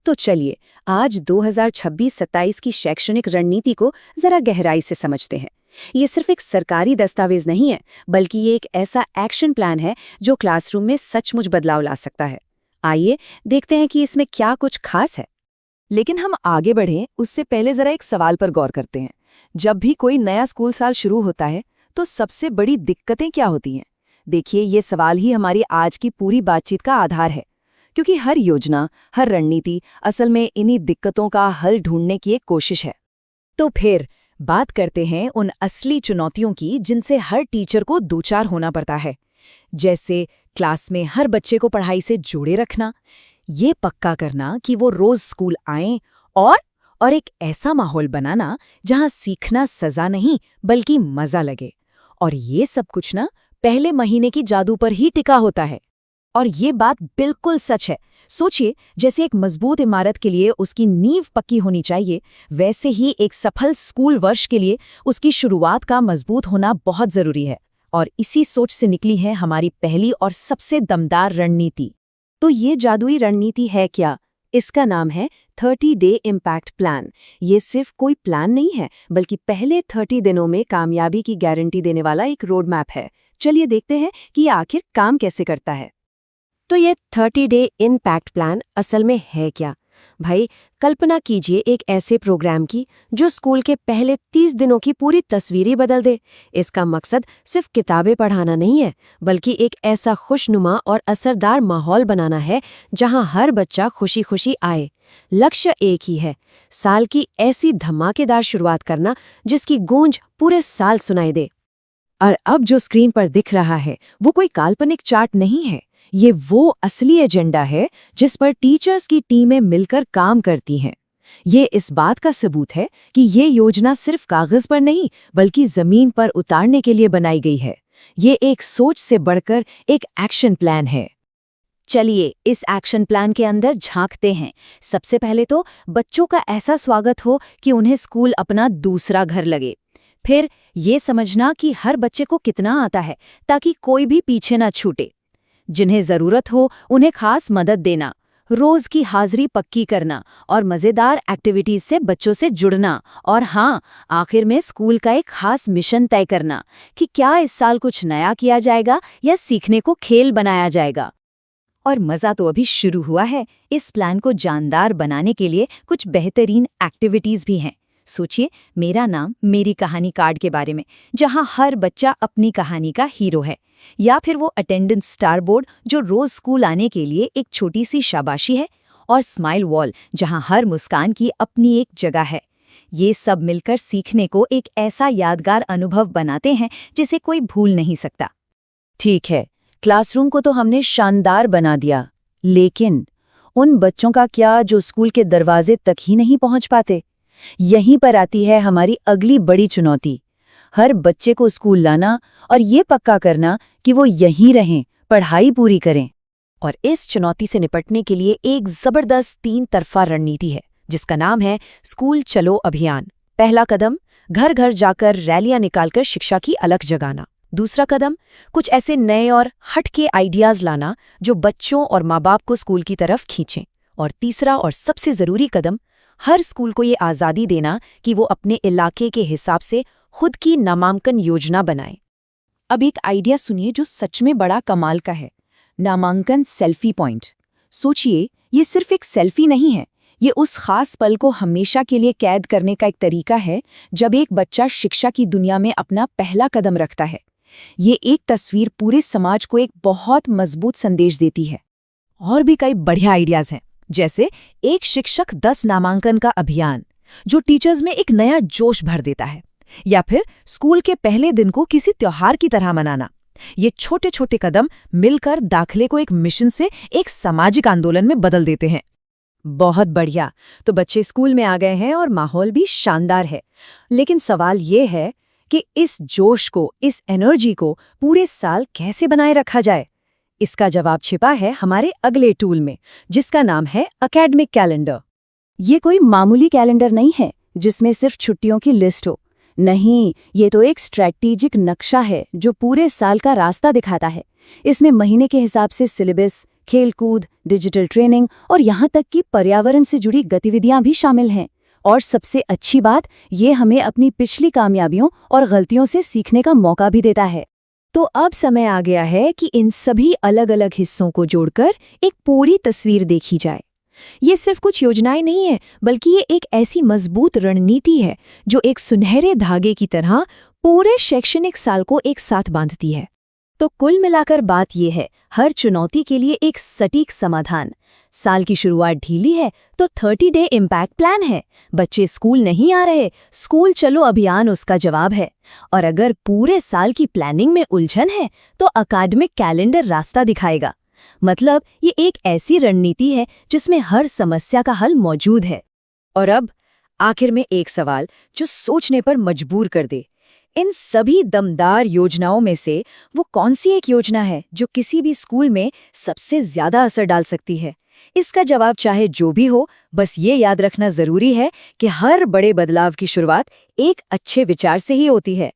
तो चलिए आज 2026-27 की शैक्षणिक रणनीति को जरा गहराई से समझते हैं। ये सिर्फ एक सरकारी दस्तावेज नहीं है, बल्कि ये एक ऐसा एक्शन प्लान है जो क्लासरूम में सचमुच बदलाव ला सकता है। आइए देखते हैं कि इसमें क्या कुछ खास है। लेकिन हम आगे बढ़ें उससे पहले जरा एक सवाल पर गौर करते हैं। जब भी कोई नया स्कूल साल शुरू होता है तो सबसे बड़ी दिक्कतें क्या होती हैं? देखिए, ये सवाल ही हमारी आज की पूरी बातचीत का आधार है, क्योंकि हर योजना, हर रणनीति असल में इन्हीं दिक्कतों का हल ढूंढने की एक कोशिश है। तो फिर बात करते हैं उन असली चुनौतियों की जिनसे हर टीचर को दो चार होना पड़ता है। जैसे क्लास में हर बच्चे को पढ़ाई से जोड़े रखना, ये पक्का करना कि वो रोज स्कूल आएं और एक ऐसा माहौल बनाना जहां सीखना सजा नहीं बल्कि मजा लगे। और ये सब कुछ ना पहले महीने की जादू पर ही टिका होता है। और ये बात बिल्कुल सच है। सोचिए, जैसे एक मजबूत इमारत के लिए उसकी नींव पक्की होनी चाहिए, वैसे ही एक सफल स्कूल वर्ष के लिए उसकी शुरुआत का मजबूत होना बहुत जरूरी है। और इसी सोच से निकली है हमारी पहली और सबसे दमदार रणनीति। तो ये जादुई रणनीति है क्या? इसका नाम है 30 डे इम्पैक्ट प्लान। ये सिर्फ कोई प्लान नहीं है, बल्कि पहले 30 दिनों में कामयाबी की गारंटी देने वाला एक रोड मैप है। चलिए देखते हैं कि ये आखिर काम कैसे करता है। तो ये 30 डे इम्पैक्ट प्लान असल में है क्या? भाई, कल्पना कीजिए एक ऐसे प्रोग्राम की जो स्कूल के पहले 30 दिनों की पूरी तस्वीर ही बदल दे। इसका मकसद सिर्फ किताबें पढ़ाना नहीं है, बल्कि एक ऐसा खुशनुमा और असरदार माहौल बनाना है जहां हर बच्चा खुशी खुशी आए। लक्ष्य एक ही है, साल की ऐसी धमाकेदार शुरुआत करना जिसकी गूंज पूरे साल सुनाई दे। और अब जो स्क्रीन पर दिख रहा है वो कोई काल्पनिक चार्ट नहीं है। ये वो असली एजेंडा है जिस पर टीचर्स की टीमें मिलकर काम करती हैं। ये इस बात का सबूत है कि ये योजना सिर्फ कागज पर नहीं बल्कि जमीन पर उतारने के लिए बनाई गई है। ये एक सोच से बढ़कर एक एक्शन प्लान है। चलिए इस एक्शन प्लान के अंदर झांकते हैं। सबसे पहले तो बच्चों का ऐसा स्वागत हो कि उन्हें स्कूल अपना दूसरा घर लगे। फिर ये समझना कि हर बच्चे को कितना आता है ताकि कोई भी पीछे ना छूटे। जिन्हें जरूरत हो उन्हें खास मदद देना, रोज की हाजिरी पक्की करना और मजेदार एक्टिविटीज से बच्चों से जुड़ना। और हाँ, आखिर में स्कूल का एक खास मिशन तय करना कि क्या इस साल कुछ नया किया जाएगा या सीखने को खेल बनाया जाएगा। और मजा तो अभी शुरू हुआ है। इस प्लान को जानदार बनाने के लिए कुछ बेहतरीन एक्टिविटीज भी हैं। सोचिए, मेरा नाम मेरी कहानी कार्ड के बारे में, जहां हर बच्चा अपनी कहानी का हीरो है। या फिर वो अटेंडेंस स्टार बोर्ड जो रोज स्कूल आने के लिए एक छोटी सी शाबाशी है। और स्माइल वॉल जहां हर मुस्कान की अपनी एक जगह है। ये सब मिलकर सीखने को एक ऐसा यादगार अनुभव बनाते हैं जिसे कोई भूल नहीं सकता। ठीक है, क्लासरूम को तो हमने शानदार बना दिया, लेकिन उन बच्चों का क्या जो स्कूल के दरवाजे तक ही नहीं पहुंच पाते? यहीं पर आती है हमारी अगली बड़ी चुनौती। हर बच्चे को स्कूल लाना और ये पक्का करना कि वो यहीं रहें, पढ़ाई पूरी करें। और इस चुनौती से निपटने के लिए एक जबरदस्त 3 तरफा रणनीति है जिसका नाम है स्कूल चलो अभियान। पहला कदम, घर घर जाकर रैलियां निकालकर शिक्षा की अलख जगाना। दूसरा कदम, कुछ ऐसे नए और हटके आइडियाज लाना जो बच्चों और माँ बाप को स्कूल की तरफ खींचें। और तीसरा और सबसे जरूरी कदम, हर स्कूल को ये आज़ादी देना कि वो अपने इलाके के हिसाब से खुद की नामांकन योजना बनाए। अब एक आइडिया सुनिए जो सच में बड़ा कमाल का है। नामांकन सेल्फी पॉइंट। सोचिए, ये सिर्फ एक सेल्फी नहीं है, ये उस खास पल को हमेशा के लिए कैद करने का एक तरीका है जब एक बच्चा शिक्षा की दुनिया में अपना पहला कदम रखता है। ये एक तस्वीर पूरे समाज को एक बहुत मजबूत संदेश देती है। और भी कई बढ़िया आइडियाज हैं, जैसे एक शिक्षक 10 नामांकन का अभियान जो टीचर्स में एक नया जोश भर देता है। या फिर स्कूल के पहले दिन को किसी त्योहार की तरह मनाना। ये छोटे छोटे कदम मिलकर दाखिले को एक मिशन से एक सामाजिक आंदोलन में बदल देते हैं। बहुत बढ़िया, तो बच्चे स्कूल में आ गए हैं और माहौल भी शानदार है। लेकिन सवाल ये है कि इस जोश को, इस एनर्जी को पूरे साल कैसे बनाए रखा जाए? इसका जवाब छिपा है हमारे अगले टूल में, जिसका नाम है एकेडमिक कैलेंडर। ये कोई मामूली कैलेंडर नहीं है जिसमें सिर्फ छुट्टियों की लिस्ट हो। नहीं, ये तो एक स्ट्रैटेजिक नक्शा है जो पूरे साल का रास्ता दिखाता है। इसमें महीने के हिसाब से सिलेबस, खेलकूद, डिजिटल ट्रेनिंग और यहाँ तक कि पर्यावरण से जुड़ी गतिविधियां भी शामिल हैं। और सबसे अच्छी बात, ये हमें अपनी पिछली कामयाबियों और गलतियों से सीखने का मौका भी देता है। तो अब समय आ गया है कि इन सभी अलग-अलग हिस्सों को जोड़कर एक पूरी तस्वीर देखी जाए। ये सिर्फ कुछ योजनाएं नहीं है, बल्कि ये एक ऐसी मजबूत रणनीति है जो एक सुनहरे धागे की तरह पूरे शैक्षणिक साल को एक साथ बांधती है। तो कुल मिलाकर बात ये है, हर चुनौती के लिए एक सटीक समाधान। साल की शुरुआत ढीली है तो 30 डे इम्पैक्ट प्लान है। बच्चे स्कूल नहीं आ रहे, स्कूल चलो अभियान उसका जवाब है। और अगर पूरे साल की प्लानिंग में उलझन है तो अकादमिक कैलेंडर रास्ता दिखाएगा। मतलब ये एक ऐसी रणनीति है जिसमें हर समस्या का हल मौजूद है। और अब आखिर में एक सवाल जो सोचने पर मजबूर कर दे। इन सभी दमदार योजनाओं में से वो कौन सी एक योजना है जो किसी भी स्कूल में सबसे ज्यादा असर डाल सकती है? इसका जवाब चाहे जो भी हो, बस ये याद रखना जरूरी है कि हर बड़े बदलाव की शुरुआत एक अच्छे विचार से ही होती है।